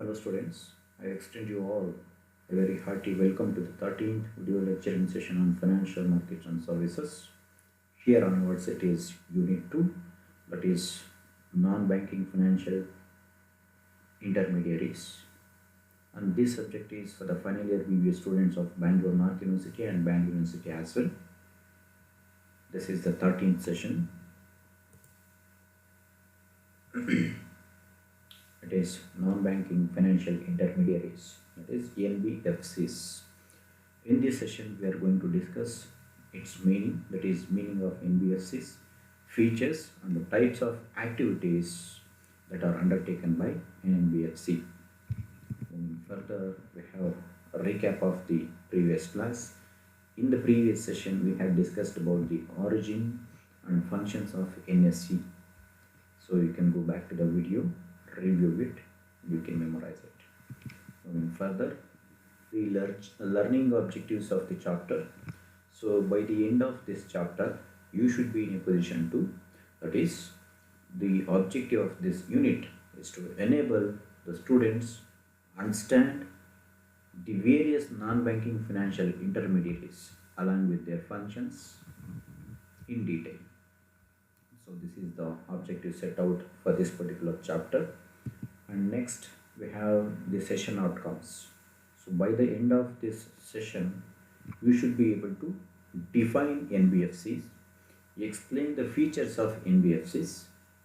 Hello students, I extend you all a very hearty welcome to the 13th video lecturing session on financial markets and services. Here onwards it is unit 2, that is non-banking financial intermediaries, and this subject is for the final year BBA students of Bangalore North University and Bangalore University as well. This is the 13th session. It is non-banking financial intermediaries, that is NBFCs. In this session we are going to discuss its meaning, that is meaning of NBFCs, features and the types of activities that are undertaken by an NBFC. Moving further, we have a recap of the previous class. In the previous session we had discussed about the origin and functions of NSE. So you can go back to the video, review it, you can memorize it. Moving further, we learning objectives of the chapter. So by the end of this chapter, you should be in a position to, that is, the objective of this unit is to enable the students understand the various non-banking financial intermediaries along with their functions in detail. So this is the objective set out for this particular chapter. And next we have the session outcomes. So by the end of this session, you should be able to define NBFCs, explain the features of NBFCs,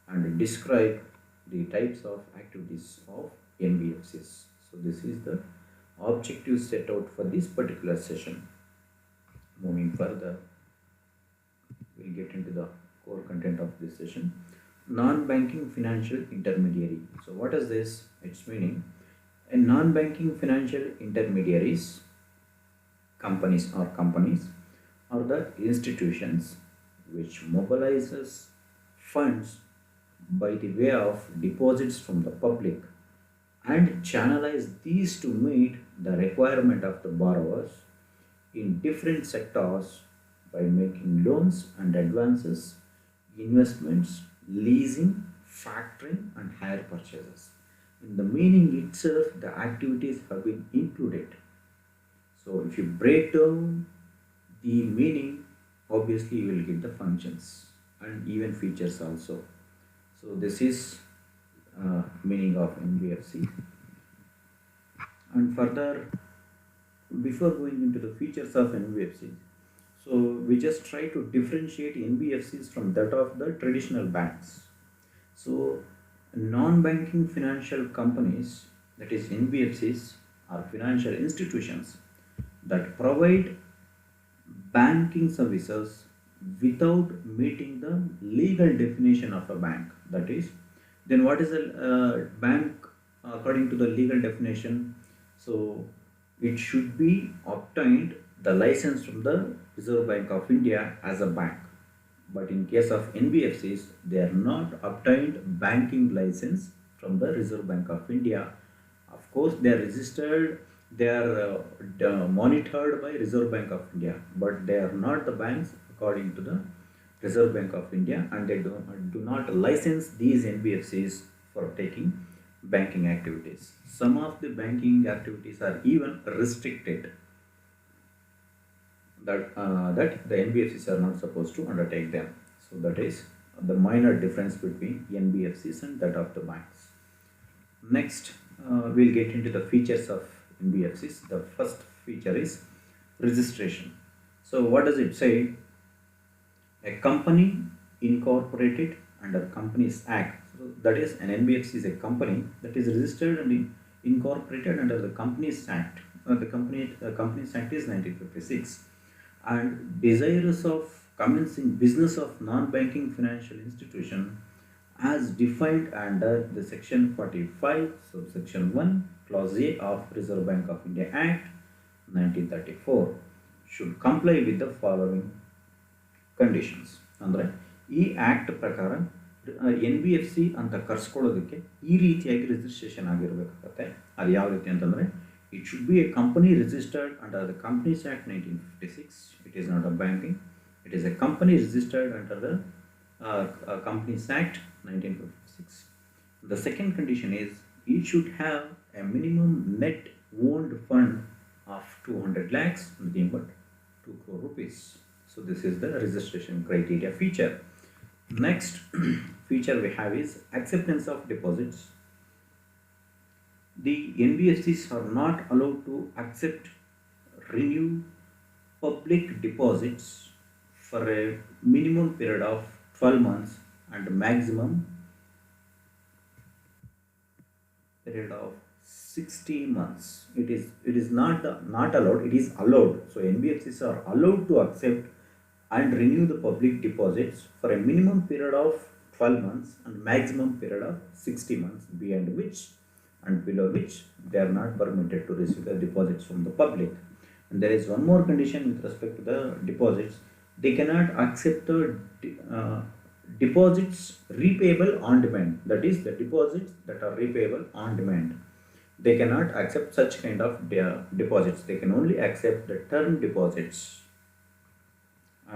and describe the types of activities of NBFCs. So this is the objective set out for this particular session. Moving further, we'll get into the core content of this session. Non-banking financial intermediary. So what is this? Its meaning: a non-banking financial intermediaries, companies are the institutions which mobilizes funds by the way of deposits from the public and channelize these to meet the requirement of the borrowers in different sectors by making loans and advances, investments, leasing, factoring, and hire purchases. In the meaning itself, the activities have been included. So if you break down the meaning, obviously you will get the functions and even features also. So this is meaning of NBFC. And further, before going into the features of NBFC, so we just try to differentiate NBFCs from that of the traditional banks. So non-banking financial companies, that is NBFCs, are financial institutions that provide banking services without meeting the legal definition of a bank. That is, then what is a bank according to the legal definition? So it should be obtained the license from the Reserve Bank of India as a bank. But in case of NBFCs, they are not obtained banking license from the Reserve Bank of India. Of course, they are registered, they are monitored by Reserve Bank of India, but they are not the banks according to the Reserve Bank of India, and they do not license these NBFCs for taking banking activities. Some of the banking activities are even restricted, that the NBFCs are not supposed to undertake them. So that is the minor difference between NBFCs and that of the banks. Next, we'll get into the features of NBFCs. The first feature is registration. So what does it say? A company incorporated under Companies Act. So that is, an NBFC is a company that is registered and incorporated under the Companies Act. The Companies Act is 1956, and desirous of commencing business of non-banking financial institution as defined under the section 45 subsection 1 clause A of Reserve Bank of India Act 1934 should comply with the following conditions. ಅಂದರೆ ಈ act ಪ್ರಕಾರ NBFC ಅಂತ ಕರ್ಸ್ಕೊಳ್ಳೋದಕ್ಕೆ ಈ ರೀತಿಯಾಗಿ registration ಆಗಿರಬೇಕಾಗತ್ತೆ. ಅದು ಯಾವ ರೀತಿ ಅಂತಂದರೆ, it should be a company registered under the Companies Act 1956. It is not a banking. It is a company registered under the Companies Act 1956. The second condition is it should have a minimum net owned fund of 200 lakhs, nothing but 2 crore rupees. So this is the registration criteria feature. Next feature we have is acceptance of deposits. The NBFCs are not allowed to accept, renew public deposits for a minimum period of 12 months and maximum period of 60 months. It is not allowed, it is allowed. So NBFCs are allowed to accept and renew the public deposits for a minimum period of 12 months and maximum period of 60 months, beyond which and below which they are not permitted to receive the deposits from the public. And there is one more condition with respect to the deposits. They cannot accept the deposits repayable on demand. That is, the deposits that are repayable on demand. They cannot accept such kind of deposits. They can only accept the term deposits.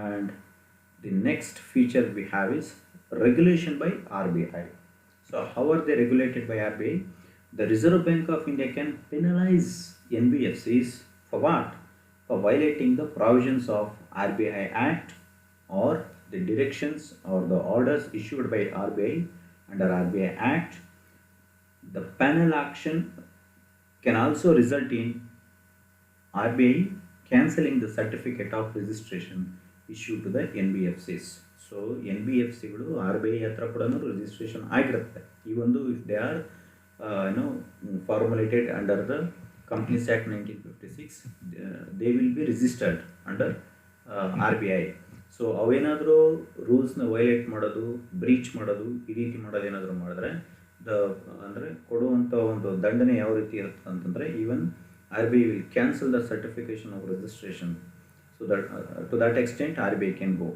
And the next feature we have is regulation by RBI. So how are they regulated by RBI? The Reserve Bank of India can penalize NBFCs for what? For violating the provisions of RBI Act or the directions or the orders issued by RBI under RBI Act. The penal action can also result in RBI cancelling the certificate of registration issued to the NBFCs. So NBFCಗಳು RBI ಹತ್ರ ಕೂಡ registration ಆಗಿರುತ್ತೆ. ಈ ಒಂದು if they are formulated under the Companies Act 1956, they will be registered under RBI. So ಅವೇನಾದರೂ ರೂಲ್ಸ್ನ violate ಮಾಡೋದು, breach ಮಾಡೋದು, ಈ ರೀತಿ ಮಾಡೋದು ಏನಾದರೂ ಮಾಡಿದ್ರೆ ಅಂದರೆ ಕೊಡುವಂಥ ಒಂದು ದಂಡನೆ ಯಾವ ರೀತಿ ಇರುತ್ತೆ ಅಂತಂದರೆ, even RBI will cancel the certification of registration. So that to that extent RBI can go.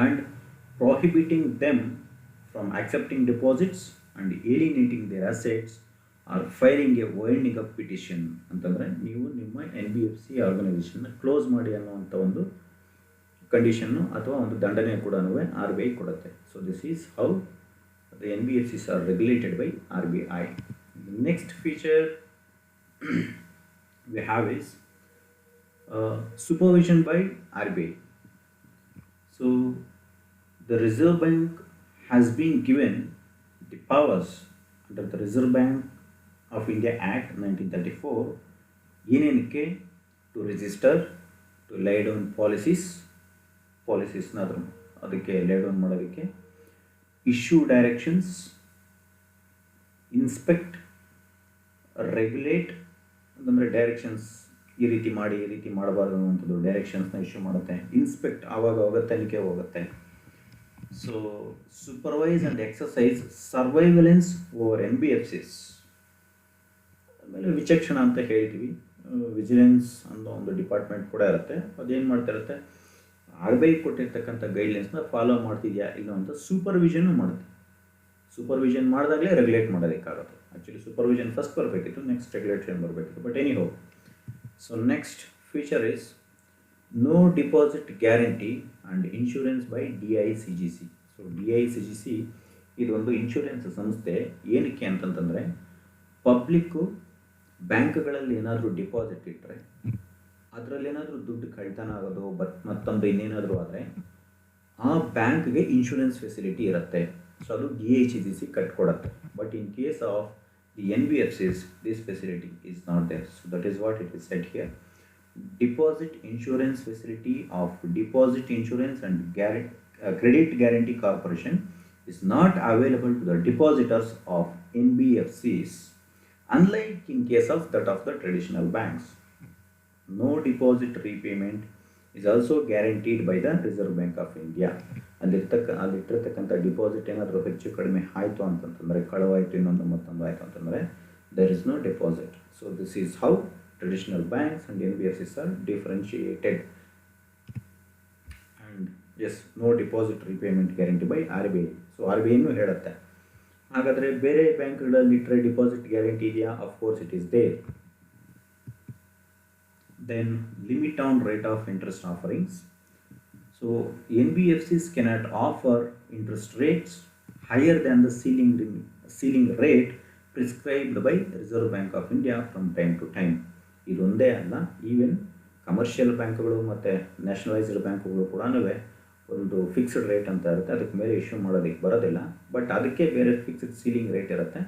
And prohibiting them from accepting deposits and alienating their assets or filing a winding up petition ಅಂತಂದರೆ ನೀವು ನಿಮ್ಮ NBFC ಆರ್ಗನೈಸೇಷನ್ನ close ಮಾಡಿ ಅನ್ನುವಂಥ ಒಂದು condition ಅಥವಾ ಒಂದು ದಂಡನೆ ಕೂಡ RBI ಕೊಡುತ್ತೆ. So this is how the NBFCs are regulated by RBI. The next feature we have is supervision by RBI. So the Reserve Bank has been given the powers under the Reserve Bank of India Act 1934 ಏನಕ್ಕೆ to register, to lay down policies ಅದಕ್ಕೆ lay down ಮಾಡೋದಕ್ಕೆ, issue directions, inspect, regulate ಅಂತಂದರೆ directions ಈ ರೀತಿ ಮಾಡಿ ಈ ರೀತಿ ಮಾಡಬಾರ್ದು ಅನ್ನುವಂಥದ್ದು ಡೈರೆಕ್ಷನ್ಸ್ನ ಇಶ್ಯೂ ಮಾಡುತ್ತೆ. ಇನ್ಸ್ಪೆಕ್ಟ್ ಆವಾಗ ತನಿಖೆ ಹೋಗುತ್ತೆ. So supervise and exercise surveillance over NBFCs. ಆಮೇಲೆ ವಿಚಕ್ಷಣ ಅಂತ ಹೇಳ್ತೀವಿ, ವಿಜಿಲೆನ್ಸ್ ಅನ್ನೋ ಒಂದು ಡಿಪಾರ್ಟ್ಮೆಂಟ್ ಕೂಡ ಇರುತ್ತೆ. ಅದೇನು ಮಾಡ್ತಾ ಇರುತ್ತೆ, RBI ಕೊಟ್ಟಿರ್ತಕ್ಕಂಥ ಗೈಡ್ಲೈನ್ಸ್ನ ಫಾಲೋ ಮಾಡ್ತಿದೆಯಾ ಇಲ್ಲ ಅಂತ ಸೂಪರ್ವಿಷನ್ನು ಮಾಡುತ್ತೆ. ಸೂಪರ್ವಿಷನ್ ಮಾಡಿದಾಗಲೇ ರೆಗ್ಯುಲೇಟ್ ಮಾಡೋದಕ್ಕಾಗುತ್ತೆ. ಆ್ಯಕ್ಚುಲಿ ಸೂಪರ್ವಿಷನ್ ಫಸ್ಟ್ ಬರಬೇಕಿತ್ತು, ನೆಕ್ಸ್ಟ್ ರೆಗ್ಯುಲೇಷನ್ ಬರಬೇಕಿತ್ತು, but anyhow. So next feature is no deposit guarantee and insurance by DICGC. So DICGC ಇದೊಂದು ಇನ್ಶೂರೆನ್ಸ್ ಸಂಸ್ಥೆ. ಏನಕ್ಕೆ ಅಂತಂತಂದರೆ, ಪಬ್ಲಿಕ್ಕು ಬ್ಯಾಂಕ್ಗಳಲ್ಲಿ ಏನಾದರೂ ಡಿಪಾಸಿಟ್ ಇಟ್ಟರೆ ಅದರಲ್ಲಿ ಏನಾದರೂ ದುಡ್ಡು ಕಳ್ತನ ಆಗೋದು ಮತ್ತೊಂದು ಇನ್ನೇನಾದರೂ ಆದರೆ ಆ ಬ್ಯಾಂಕ್ಗೆ ಇನ್ಶೂರೆನ್ಸ್ ಫೆಸಿಲಿಟಿ ಇರುತ್ತೆ. ಸೊ ಅದು DICGC ಕಟ್ಕೊಡುತ್ತೆ. But in case of the NBFCs this facility is not there. So that is what it is set here. Deposit insurance facility of deposit insurance and credit guarantee corporation is not available to the depositors of NBFCs, unlike in case of that of the traditional banks. No deposit repayment is also guaranteed by the Reserve Bank of India. ಅಲ್ಲಿರ್ತಕ್ಕಂಥ deposit ಏನಾದರೂ ಹೆಚ್ಚು ಕಡಿಮೆ ಆಯಿತು ಅಂತಂತಂದರೆ, ಕಳವಾಯಿತು ಇನ್ನೊಂದು ಮತ್ತೊಂದು ಆಯಿತು ಅಂತಂದರೆ, there is no deposit. So this is how traditional banks and NBFCs are differentiated. And yes, no deposit repayment guarantee by RBI. So RBIನೂ ಹೇಳುತ್ತೆ. ಹಾಗಾದರೆ ಬೇರೆ ಬ್ಯಾಂಕ್ಗಳಲ್ಲಿ ಇಟ್ಟರೆ ಡಿಪಾಸಿಟ್ ಗ್ಯಾರಂಟಿ ಇದೆಯಾ? Of course it is there. Then limit on rate of interest offerings. So NBFCs cannot offer interest rates higher than the ceiling rate prescribed by Reserve Bank of India from time to time. ಇದೊಂದೇ ಅಲ್ಲ, even commercial ಬ್ಯಾಂಕ್ಗಳು ಮತ್ತು nationalised ಬ್ಯಾಂಕ್ಗಳು ಕೂಡ ಒಂದು fixed rate ಅಂತ ಇರುತ್ತೆ, ಅದಕ್ಕೆ ಮೇಲೆ ಇಶ್ಯೂ ಮಾಡೋದಕ್ಕೆ ಬರೋದಿಲ್ಲ. ಬಟ್ ಅದಕ್ಕೆ ಬೇರೆ ಫಿಕ್ಸ್ಡ್ ಸೀಲಿಂಗ್ ರೇಟ್ ಇರುತ್ತೆ,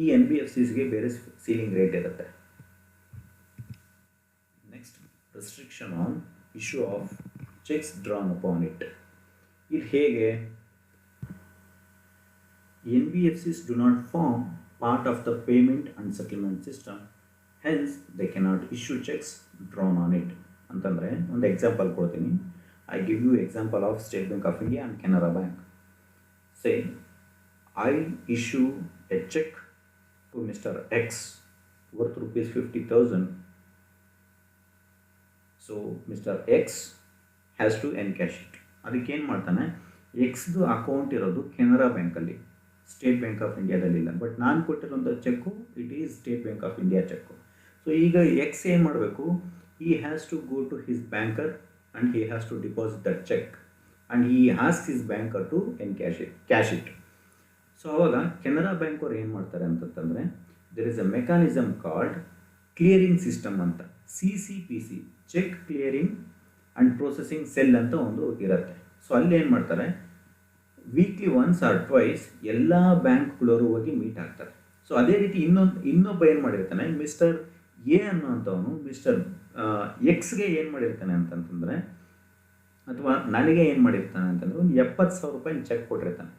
ಈ NBFCsಗೆ ಬೇರೆ ಸೀಲಿಂಗ್ ರೇಟ್ ಇರುತ್ತೆ. Next, restriction on issue of cheques drawn upon it. ಇದು ಹೇಗೆ? NBFCs do not form part of the payment and settlement system, hence they cannot issue checks drawn on it. ಅಂತಂದರೆ ಒಂದು example ಕೊಡ್ತೀನಿ. I give you example of State Bank of India and Canara Bank. Say, I issue a check to Mr. X worth rupees 50,000. So, Mr. X has to encash it. ಅದಕ್ಕೆ ಏನು ಮಾಡ್ತಾನೆ, ಎಕ್ಸ್ದು account ಇರೋದು ಕೆನರಾ ಬ್ಯಾಂಕಲ್ಲಿ, state bank of ಇಂಡಿಯಾದಲ್ಲಿಲ್ಲ. But ನಾನು ಕೊಟ್ಟಿರೋಂಥ cheque it is state bank of India cheque. So ಈಗ X ಏನು ಮಾಡಬೇಕು, he has to go to his banker and he has to deposit that check and he asks his banker to cash it. So ಅವಾಗ Canara bank ಅವ್ರು ಏನು ಮಾಡ್ತಾರೆ ಅಂತಂದರೆ, there is a mechanism called clearing system ಅಂತ, CCPC, cheque clearing and processing cell ಅಂತ ಒಂದು ಇರುತ್ತೆ. So ಅಲ್ಲಿ ಏನು ಮಾಡ್ತಾರೆ, ವೀಕ್ಲಿ ಒನ್ಸ್ ಆರ್ ಟ್ವೈಸ್ ಎಲ್ಲ ಬ್ಯಾಂಕ್ಗಳವರು ಹೋಗಿ ಮೀಟ್ ಆಗ್ತಾರೆ. ಸೊ ಅದೇ ರೀತಿ ಇನ್ನೊಬ್ಬ ಏನು ಮಾಡಿರ್ತಾನೆ, ಮಿಸ್ಟರ್ ಎ ಅನ್ನೋಂಥವನು ಮಿಸ್ಟರ್ ಎಕ್ಸ್ಗೆ ಏನು ಮಾಡಿರ್ತಾನೆ ಅಂತಂತಂದರೆ, ಅಥವಾ ನನಗೆ ಏನು ಮಾಡಿರ್ತಾನೆ ಅಂತಂದರೆ, ಒಂದು 70,000 ರೂಪಾಯಿ ಚೆಕ್ ಕೊಟ್ಟಿರ್ತಾನೆ.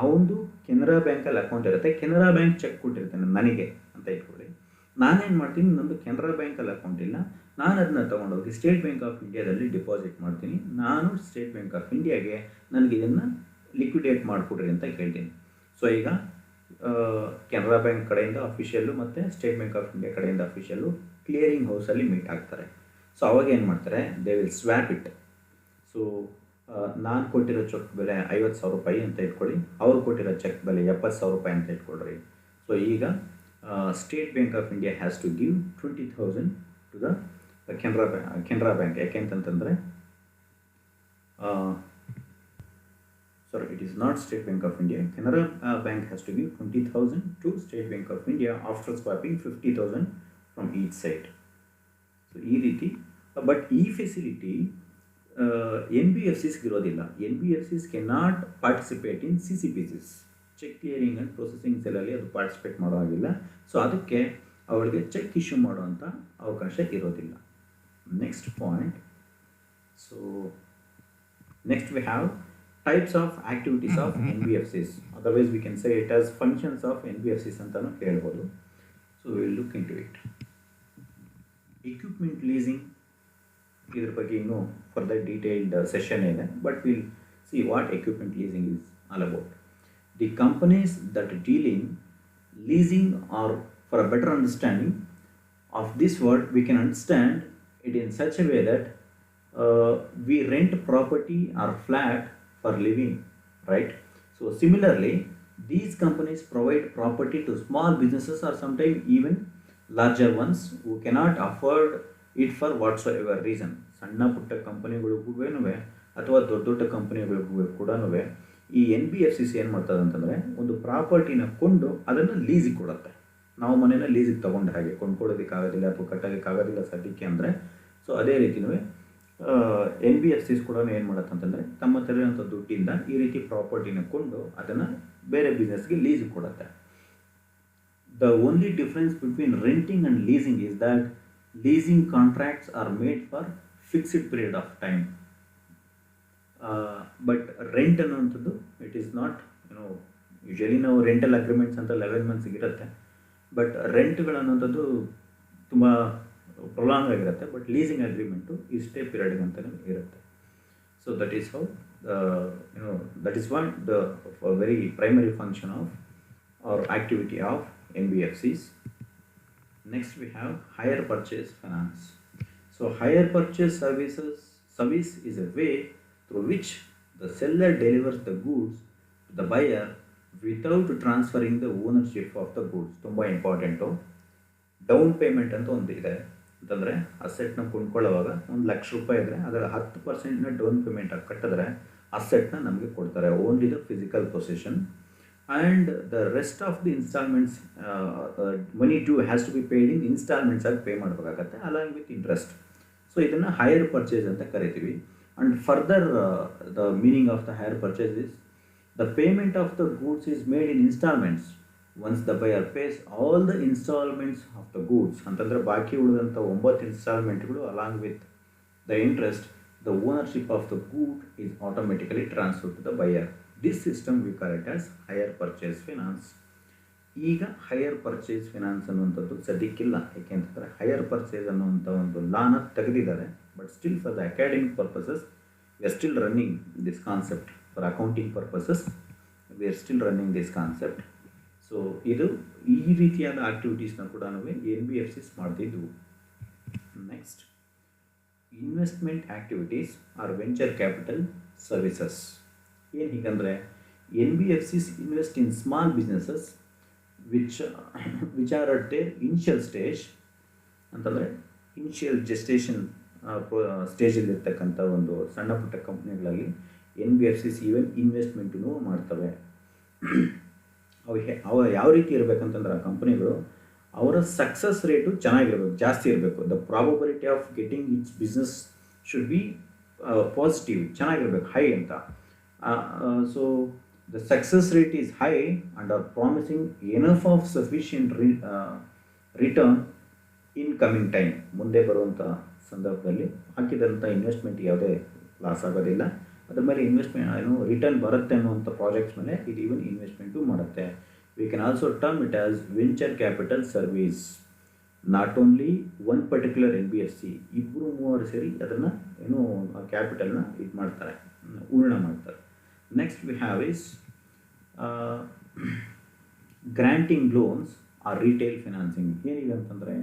ಅವನು ಕೆನರಾ ಬ್ಯಾಂಕಲ್ಲಿ ಅಕೌಂಟ್ ಇರುತ್ತೆ, ಕೆನರಾ ಬ್ಯಾಂಕ್ ಚೆಕ್ ಕೊಟ್ಟಿರ್ತಾನೆ ನನಗೆ ಅಂತ ಇಟ್ಕೊಳ್ಳಿ. ನಾನೇನು ಮಾಡ್ತೀನಿ, ನಂದು ಕೆನರಾ ಬ್ಯಾಂಕಲ್ಲಿ ಅಕೌಂಟ್ ಇಲ್ಲ, ನಾನು ಅದನ್ನ ತೊಗೊಂಡೋಗಿ ಸ್ಟೇಟ್ ಬ್ಯಾಂಕ್ ಆಫ್ ಇಂಡಿಯಾದಲ್ಲಿ ಡಿಪಾಸಿಟ್ ಮಾಡ್ತೀನಿ. ನಾನು ಸ್ಟೇಟ್ ಬ್ಯಾಂಕ್ ಆಫ್ ಇಂಡಿಯಾಗೆ ನನಗೆ ಇದನ್ನು ಲಿಕ್ವಿಡೇಟ್ ಮಾಡಿಕೊಡ್ರಿ ಅಂತ ಕೇಳ್ತೀನಿ. ಸೊ ಈಗ ಕೆನರಾ ಬ್ಯಾಂಕ್ ಕಡೆಯಿಂದ ಅಫಿಷಿಯಲ್ಲು ಮತ್ತು ಸ್ಟೇಟ್ ಬ್ಯಾಂಕ್ ಆಫ್ ಇಂಡಿಯಾ ಕಡೆಯಿಂದ ಅಫಿಷಿಯಲ್ಲು ಕ್ಲಿಯರಿಂಗ್ ಹೌಸಲ್ಲಿ ಮೀಟ್ ಆಗ್ತಾರೆ. ಸೊ ಅವಾಗ ಏನು ಮಾಡ್ತಾರೆ, they will swap it. So ನಾನು ಕೊಟ್ಟಿರೋ ಚೆಕ್ ಬೆಲೆ 50,000 ರೂಪಾಯಿ ಅಂತ ಇಟ್ಕೊಳ್ಳಿ, ಅವ್ರು ಕೊಟ್ಟಿರೋ ಚೆಕ್ ಬೆಲೆ 70,000 ರೂಪಾಯಿ ಅಂತ ಇಟ್ಕೊಳ್ರಿ. ಸೊ ಈಗ State bank of India has to give 20,000 to the Canara Bank. ಯಾಕೆಂತಂದರೆ sorry, it is not State Bank of India. Canara Bank has to give 20,000 to State Bank of India after swapping 50,000 from each side. So ಈ ರೀತಿ, but ಈ facility NBFCs ಇರೋದಿಲ್ಲ. NBFCs cannot participate in CCPCs, cheque clearing and processing ಸೆಲ್ಲಲ್ಲಿ ಅದು participate ಮಾಡೋ ಹಾಗಿಲ್ಲ. So ಅದಕ್ಕೆ ಅವಳಿಗೆ ಚೆಕ್ ಇಶ್ಯೂ ಮಾಡುವಂಥ ಅವಕಾಶ ಇರೋದಿಲ್ಲ. Next point. So next we have types of activities of NBFCs. Otherwise we can say it as functions of NBFCs ಅಂತಾನು ಹೇಳ್ಬೋದು. So we will look into it. Equipment leasing, ಇದ್ರ ಬಗ್ಗೆ ಇನ್ನೂ ಫರ್ದರ್ ಡೀಟೇಲ್ಡ್ ಸೆಷನ್ ಇದೆ, but will see what equipment leasing is all about. The companies that deal in leasing, or for a better understanding of this word, we can understand it in such a way that we rent property or flat for living, right? So similarly, these companies provide property to small businesses or sometimes even larger ones who cannot afford it for whatsoever reason. ಸಣ್ಣ ಪುಟ್ಟ ಕಂಪನಿಗಳಿಗೂ ಅಥವಾ ದೊಡ್ಡ ದೊಡ್ಡ ಕಂಪನಿಗಳಿಗೂ ಕೂಡ ಈ NBFCs ಏನು ಮಾಡ್ತದೆ ಅಂತಂದರೆ, ಒಂದು ಪ್ರಾಪರ್ಟಿನ ಕೊಂಡು ಅದನ್ನು ಲೀಸಿಗೆ ಕೊಡುತ್ತೆ. ನಾವು ಮನೇನ ಲೀಸಿಗೆ ತೊಗೊಂಡು ಹಾಗೆ ಕೊಂಡ್ಕೊಳ್ಳೋದಕ್ಕಾಗೋದಿಲ್ಲ ಅಥವಾ ಕಟ್ಟೋದಕ್ಕಾಗೋದಿಲ್ಲ ಸದ್ಯಕ್ಕೆ ಅಂದರೆ, ಸೊ ಅದೇ ರೀತಿಯೂ NBFCs ಕೂಡ ಏನು ಮಾಡುತ್ತೆ ಅಂತಂದರೆ, ತಮ್ಮ ಹತ್ರ ಇರೋಂಥ ದುಡ್ಡಿಂದ ಈ ರೀತಿ ಪ್ರಾಪರ್ಟಿನ ಕೊಂಡು ಅದನ್ನು ಬೇರೆ ಬಿಸ್ನೆಸ್ಗೆ ಲೀಸಿಗೆ ಕೊಡುತ್ತೆ. The only difference between renting and leasing is that leasing contracts are made for fixed period of time. But rent ಅನ್ನುವಂಥದ್ದು it is not, ಯೂಶಲಿ ನಾವು ರೆಂಟಲ್ ಅಗ್ರಿಮೆಂಟ್ಸ್ ಅಂತ 11 months ಇರುತ್ತೆ, ಬಟ್ ರೆಂಟ್ಗಳು ಅನ್ನೋಂಥದ್ದು ತುಂಬ ಪ್ರೊಲಾಂಗ್ ಆಗಿರುತ್ತೆ. ಬಟ್ ಲೀಸಿಂಗ್ ಅಗ್ರಿಮೆಂಟು ಇಷ್ಟೇ ಪೀರಿಯಡ್ಗೆ ಅಂತಲೇ ಇರುತ್ತೆ. So that is how that is what the very primary function of or activity of NBFCs. Next we have hire purchase finance. So hire purchase service is a way through which the seller delivers the goods to the buyer without transferring the ownership of the goods. ತುಂಬ important. Down payment ಅಂತ ಒಂದು ಇದೆ ಅಂತಂದರೆ, ಅಸೆಟ್ನ ಕೊಂಡ್ಕೊಳ್ಳೋವಾಗ 1,00,000 ರೂಪಾಯಿ ಇದ್ದರೆ ಅದರ 10% down payment ಆಗಿ ಕಟ್ಟಿದ್ರೆ ಅಸೆಟ್ನ ನಮಗೆ ಕೊಡ್ತಾರೆ, only the physical position. and the rest of the installments money too has to be paid in installments ಆಗಿ ಪೇ ಮಾಡಬೇಕಾಗತ್ತೆ along with interest. ಸೊ ಇದನ್ನು ಹೈಯರ್ ಪರ್ಚೇಸ್ ಅಂತ ಕರಿತೀವಿ. And further the meaning of the hire purchase is the payment of the goods is made in installments once the buyer pays all the installments of the goods ಅಂತಂದರೆ ಬಾಕಿ ಉಳಿದಂಥ 9 ಇನ್ಸ್ಟಾಲ್ಮೆಂಟ್ಗಳು along with the interest the ownership of the good is automatically transferred to the buyer. This system we call it as hire purchase finance. ಈಗ hire purchase finance ಅನ್ನುವಂಥದ್ದು ಸದ್ಯಕ್ಕಿಲ್ಲ. ಏಕೆಂತಂದರೆ hire purchase ಅನ್ನುವಂಥ ಒಂದು ಲಾನ ತೆಗೆದಿದ್ದಾರೆ. But still for the academic purposes we are still running this concept. For accounting purposes we are still running this concept. So ಇದು ಈ ರೀತಿಯಾದ ಆಕ್ಟಿವಿಟೀಸ್ನ ಕೂಡ NBFCs ಮಾಡ್ತಿದ್ವು. Next, investment activities or venture capital services. ಏನು ಹೀಗಂದರೆ NBFCs invest in small businesses which are at their initial stage. ಅಂತಂದರೆ initial gestation ಸ್ಟೇಜಲ್ಲಿರ್ತಕ್ಕಂಥ ಒಂದು ಸಣ್ಣ ಪುಟ್ಟ ಕಂಪ್ನಿಗಳಲ್ಲಿ NBFCs ಈವನ್ ಇನ್ವೆಸ್ಟ್ಮೆಂಟೂ ಮಾಡ್ತವೆ. ಅವ ಯಾವ ರೀತಿ ಇರಬೇಕಂತಂದ್ರೆ ಆ ಕಂಪ್ನಿಗಳು ಅವರ ಸಕ್ಸಸ್ ರೇಟು ಚೆನ್ನಾಗಿರಬೇಕು, ಜಾಸ್ತಿ ಇರಬೇಕು. The probability of getting its business should be positive, ಚೆನ್ನಾಗಿರ್ಬೇಕು, ಹೈ ಅಂತ. So the success rate is high and or promising enough of sufficient return in coming time. ಮುಂದೆ ಬರುವಂಥ ಸಂದರ್ಭದಲ್ಲಿ ಹಾಕಿದಂಥ ಇನ್ವೆಸ್ಟ್ಮೆಂಟ್ ಯಾವುದೇ ಲಾಸ್ ಆಗೋದಿಲ್ಲ. ಅದ್ರ ಮೇಲೆ ಇನ್ವೆಸ್ಟ್ಮೆಂಟ್ ರಿಟರ್ನ್ ಬರುತ್ತೆ ಅನ್ನುವಂಥ ಪ್ರಾಜೆಕ್ಟ್ಸ್ ಮೇಲೆ ಇದು ಈವನ್ ಇನ್ವೆಸ್ಟ್ಮೆಂಟು ಮಾಡುತ್ತೆ. We can also term it as venture capital service. Not only one particular NBFC, ಇಬ್ಬರು ಮೂವರು ಸೇರಿ ಅದನ್ನು ಕ್ಯಾಪಿಟಲ್ನ ಇದು ಮಾಡ್ತಾರೆ, ಹೂರಣ ಮಾಡ್ತಾರೆ. Next we have is granting loans or retail financing. ಏನಿದೆ ಅಂತಂದರೆ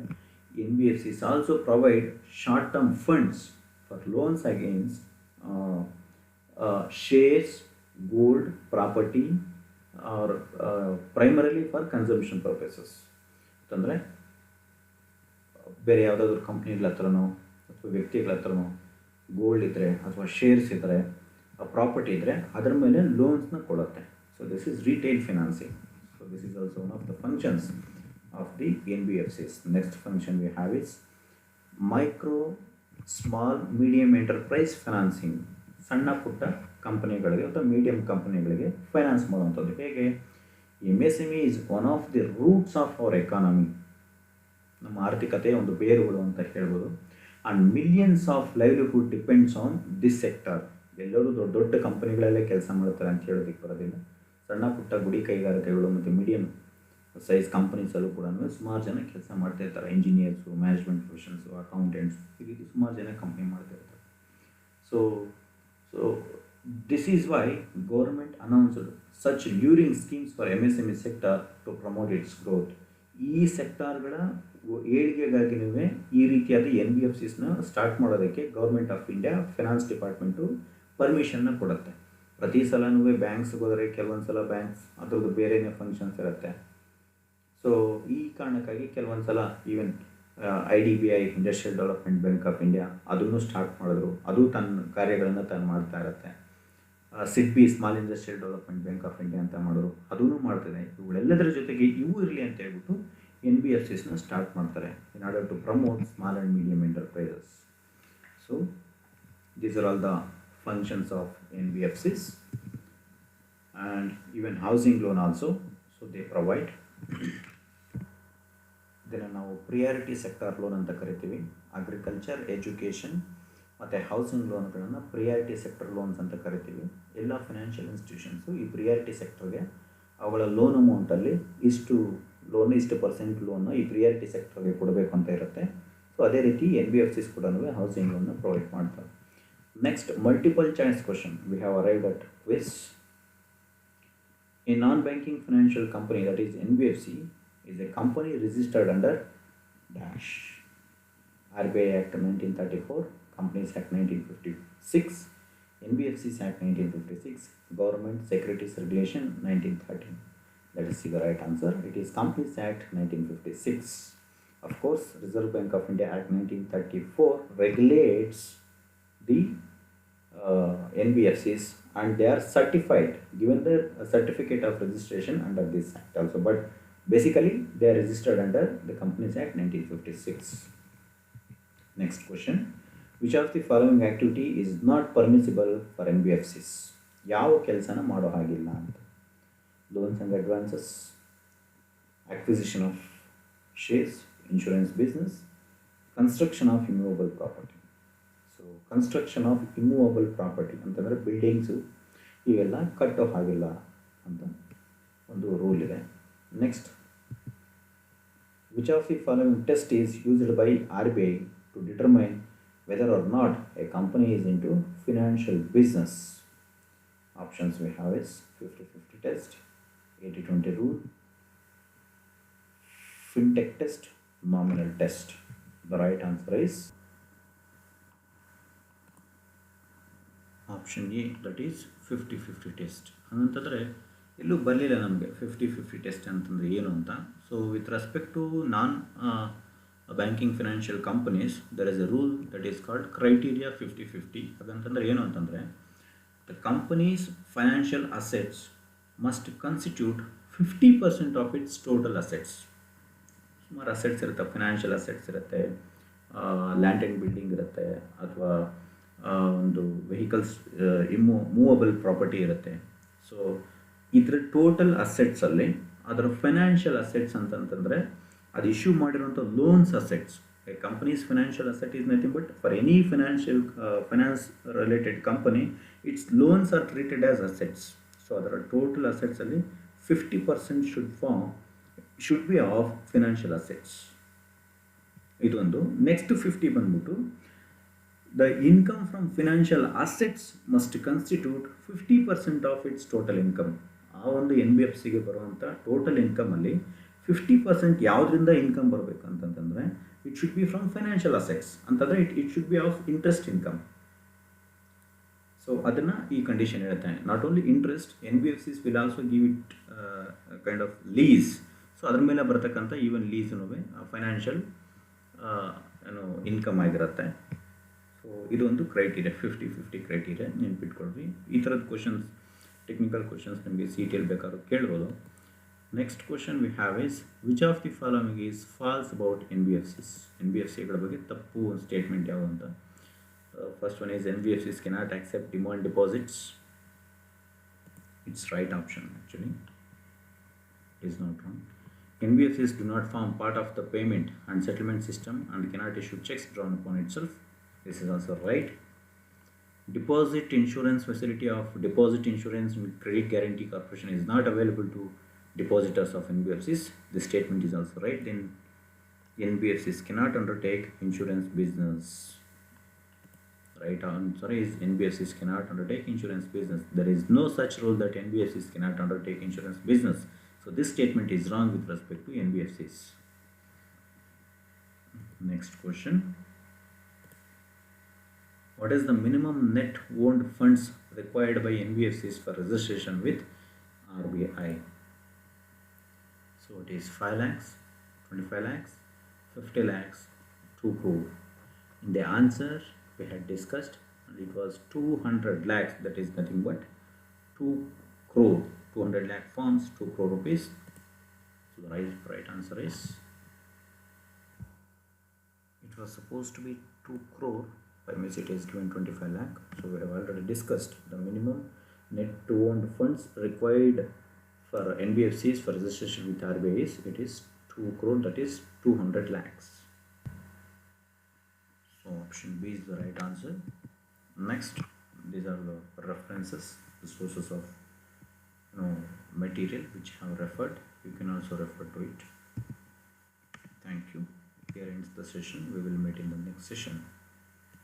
NBFCs also provide short term funds for loans against shares, gold, property or primarily for consumption purposes. ಅಂತಂದರೆ ಬೇರೆ ಯಾವುದಾದ್ರೂ ಕಂಪ್ನಿಗಳ ಹತ್ರನೋ ಅಥವಾ ವ್ಯಕ್ತಿಗಳ ಹತ್ರನೋ ಗೋಲ್ಡ್ ಇದ್ದರೆ ಅಥವಾ ಶೇರ್ಸ್ ಇದ್ದರೆ, ಪ್ರಾಪರ್ಟಿ ಇದ್ದರೆ ಅದರ ಮೇಲೆ ಲೋನ್ಸ್ನ ಕೊಡುತ್ತೆ. So this is retail financing. So this is also one of the functions of the NBFCs. Next function V have is micro small medium enterprise financing. ಸಣ್ಣ ಪುಟ್ಟ ಕಂಪನಿಗಳಿಗೆ ಅಥವಾ ಮೀಡಿಯಂ ಕಂಪನಿಗಳಿಗೆ ಫೈನಾನ್ಸ್ ಮಾಡುವಂಥದ್ದು. ಹೇಗೆ? MSME is one of the roots of our economy. ನಮ್ಮ ಆರ್ಥಿಕತೆಯ ಒಂದು ಬೇರುಗಳು ಅಂತ ಹೇಳ್ಬೋದು. And millions of livelihood depends on this sector. ಎಲ್ಲರೂ ದೊಡ್ಡ ದೊಡ್ಡ ಕಂಪನಿಗಳಲ್ಲೇ ಕೆಲಸ ಮಾಡ್ತಾರೆ ಅಂತ ಹೇಳೋದಕ್ಕೆ ಬರೋದಿಲ್ಲ. ಸಣ್ಣ ಪುಟ್ಟ ಗುಡಿ ಕೈಗಾರಿಕೆಗಳು ಮತ್ತು ಮೀಡಿಯಂ ಸೈಜ್ ಕಂಪನೀಸಲ್ಲೂ ಕೂಡ ಸುಮಾರು ಜನ ಕೆಲಸ ಮಾಡ್ತಾಯಿರ್ತಾರೆ. ಇಂಜಿನಿಯರ್ಸು, ಮ್ಯಾನೇಜ್ಮೆಂಟ್ ಪ್ರೊಫೆಷನ್ಸು, ಅಕೌಂಟೆಂಟ್ಸ್, ಈ ರೀತಿ ಸುಮಾರು ಜನ ಕಂಪ್ನಿ ಮಾಡ್ತಾಯಿರ್ತಾರೆ. So this is why government announced such luring schemes for MSME sector to promote its growth. ಈ ಸೆಕ್ಟಾರ್ಗಳ ಏಳಿಗೆಗಾಗಿನೂ ಈ ರೀತಿಯಾದ NBFCsನ ಸ್ಟಾರ್ಟ್ ಮಾಡೋದಕ್ಕೆ government of India finance department ಪರ್ಮಿಷನ್ನ ಕೊಡುತ್ತೆ. ಪ್ರತಿ ಸಲನೂ ಬ್ಯಾಂಕ್ಸ್ಗೆ ಹೋದರೆ ಕೆಲವೊಂದು ಸಲ ಬ್ಯಾಂಕ್ಸ್ ಅದ್ರದ್ದು ಬೇರೆಯೇ ಫಂಕ್ಷನ್ಸ್ ಇರುತ್ತೆ. ಸೊ ಈ ಕಾರಣಕ್ಕಾಗಿ ಕೆಲವೊಂದು ಸಲ even IDBI industrial development bank of India ಅದನ್ನು ಸ್ಟಾರ್ಟ್ ಮಾಡಿದ್ರು. ಅದು ತನ್ನ ಕಾರ್ಯಗಳನ್ನು ತಾನು ಮಾಡ್ತಾ ಇರುತ್ತೆ. SIDBI small industrial development bank of India ಅಂತ ಮಾಡಿದ್ರು, ಅದೂ ಮಾಡ್ತಿದೆ. ಇವುಗಳೆಲ್ಲದರ ಜೊತೆಗೆ ಇವು ಇರಲಿ ಅಂತ ಹೇಳ್ಬಿಟ್ಟು NBFCsನ ಸ್ಟಾರ್ಟ್ ಮಾಡ್ತಾರೆ in order to promote small and medium enterprises. So these are all the functions of NBFCs and even housing loan also. So they provide. ಇದನ್ನು ನಾವು ಪ್ರಿಯಾರಿಟಿ ಸೆಕ್ಟಾರ್ ಲೋನ್ ಅಂತ ಕರಿತೀವಿ. ಅಗ್ರಿಕಲ್ಚರ್, ಎಜುಕೇಷನ್ ಮತ್ತು ಹೌಸಿಂಗ್ ಲೋನ್ಗಳನ್ನು priority sector loans ಅಂತ ಕರಿತೀವಿ. ಎಲ್ಲ financial institutions ಈ ಪ್ರಿಯಾರಿಟಿ ಸೆಕ್ಟರ್ಗೆ ಅವುಗಳ ಲೋನ್ ಅಮೌಂಟಲ್ಲಿ ಇಷ್ಟು ಪರ್ಸೆಂಟ್ ಲೋನ್ನ ಈ ಪ್ರಿಯಾರಿಟಿ ಸೆಕ್ಟರ್ಗೆ ಕೊಡಬೇಕು ಅಂತ ಇರುತ್ತೆ. ಸೊ ಅದೇ ರೀತಿ NBFCs ಕೂಡ ಹೌಸಿಂಗ್ ಲೋನ್ನ ಪ್ರೊವೈಡ್ ಮಾಡ್ತಾರೆ. Next, multiple choice question. We have arrived at quiz. A non banking financial company, that is NBFC, is a company registered under dash. RBI Act 1934, Companies Act 1956, NBFCs Act 1956, Government Securities Regulation 1913. Let us see the right answer. It is Companies Act 1956. Of course, Reserve Bank of India Act 1934 regulates the NBFCs and they are certified, given the certificate of registration under this act also. But basically, they are registered under the Companies Act 1956. Next question. Which of the following activity is not permissible for NBFCs? ಯಾವ ಕೆಲಸನ ಮಾಡೋ ಹಾಗಿಲ್ಲ ಅಂತ. Loans and advances, acquisition of shares, insurance business, construction of immovable property. So construction of immovable property ಅಂತಂದರೆ buildings ಇವೆಲ್ಲ ಕಟ್ಟೋ ಹಾಗಿಲ್ಲ ಅಂತ ಒಂದು ರೂಲ್ ಇದೆ. Next, which of the following test is used by RBI to determine whether or not a company is into financial business? Options we have is 50-50 test, 80-20 rule, fintech test, nominal test. The right answer is option A, that is 50-50 test. ಹಂಗಂತಂದರೆ ಎಲ್ಲೂ ಬರಲಿಲ್ಲ ನಮಗೆ 50-50 test ಅಂತಂದರೆ ಏನು ಅಂತ. So with respect to non banking financial companies there is a rule that is called criteria 50-50. ಅದಂತಂದರೆ ಏನು ಅಂತಂದರೆ, the companies financial assets must constitute 50% of its total assets. ಸುಮಾರು ಅಸೆಟ್ಸ್ ಇರುತ್ತೆ, ಫಿನಾನ್ಷಿಯಲ್ ಅಸೆಟ್ಸ್ ಇರುತ್ತೆ, ಲ್ಯಾಂಡ್ ಆ್ಯಂಡ್ ಬಿಲ್ಡಿಂಗ್ ಇರುತ್ತೆ, ಅಥವಾ ಒಂದು vehicles movable property ಇರುತ್ತೆ. ಸೊ ಇದರ ಟೋಟಲ್ ಅಸೆಟ್ಸಲ್ಲಿ ಅದರ ಫೈನಾನ್ಷಿಯಲ್ ಅಸೆಟ್ಸ್ ಅಂತಂತಂದರೆ ಅದು ಇಶ್ಯೂ ಮಾಡಿರೋಂಥ loans assets. A companies financial asset is nothing but for any finance related company its loans are treated as assets. So ಅದರ ಟೋಟಲ್ ಅಸೆಟ್ಸಲ್ಲಿ 50% should be of financial assets. ಇದೊಂದು. Next 50 ಬಂದ್ಬಿಟ್ಟು the income from financial assets must constitute 50% of its total income. ಆ ಒಂದು NBFCಗೆ ಬರುವಂಥ total ಇನ್ಕಮಲ್ಲಿ 50% ಯಾವುದರಿಂದ income ಬರಬೇಕು ಅಂತಂತಂದರೆ it should be from financial assets ಅಂತಂದರೆ it should be of interest income. So ಅದನ್ನು ಈ ಕಂಡೀಷನ್ ಹೇಳುತ್ತೆ. Not only interest, NBFCs will also give it kind of lease. So ಅದ್ರ ಮೇಲೆ ಬರ್ತಕ್ಕಂಥ ಈವನ್ ಲೀಸ್ನೂ ಫೈನಾನ್ಷಿಯಲ್ ಇನ್ಕಮ್ ಆಗಿರುತ್ತೆ. ಸೊ ಇದೊಂದು ಕ್ರೈಟೀರಿಯಾ, 50-50 ಕ್ರೈಟೀರಿಯಾ ನೆನ್ಪಿಟ್ಕೊಳ್ರಿ. ಈ ಥರದ ಕ್ವಶನ್ಸ್, ಟೆಕ್ನಿಕಲ್ ಕ್ವಶನ್ಸ್ ನಿಮಗೆ CTL ಬೇಕಾದ್ರೂ ಕೇಳ್ಬೋದು. Next question we have is which of the following is false about NBFCs? NBFCಗಳ ಬಗ್ಗೆ ತಪ್ಪು ಸ್ಟೇಟ್ಮೆಂಟ್ ಯಾವುದು ಅಂತ. First one is NBFCs cannot accept demand deposits. It's right option actually, it is not wrong. NBFCs do not form part of the payment and settlement system and cannot issue checks drawn upon itself. This is also right. Deposit insurance facility of Deposit Insurance and Credit Guarantee Corporation is not available to depositors of NBFCs. This statement is also right. Then NBFCs cannot undertake insurance business. Right answer is NBFCs cannot undertake insurance business. There is no such rule that NBFCs cannot undertake insurance business. So this statement is wrong with respect to NBFCs. Next question. What is the minimum net owned funds required by NBFCs for registration with RBI? So it is 5 lakhs, 25 lakhs, 50 lakhs, 2 crore. In the answer we had discussed, and it was 200 lakhs, that is nothing but 2 crore. 200 lakh forms 2 crore rupees. So the right answer is, it was supposed to be 2 crore. By which it is given 25 lakh. So we have already discussed the minimum net owned funds required for NBFCs for registration with RBI is, it is 2 crore, that is 200 lakhs. So option B is the right answer. Next, these are the references, the sources of material which I have referred. You can also refer to it. Thank you. Here ends the session. We will meet in the next session.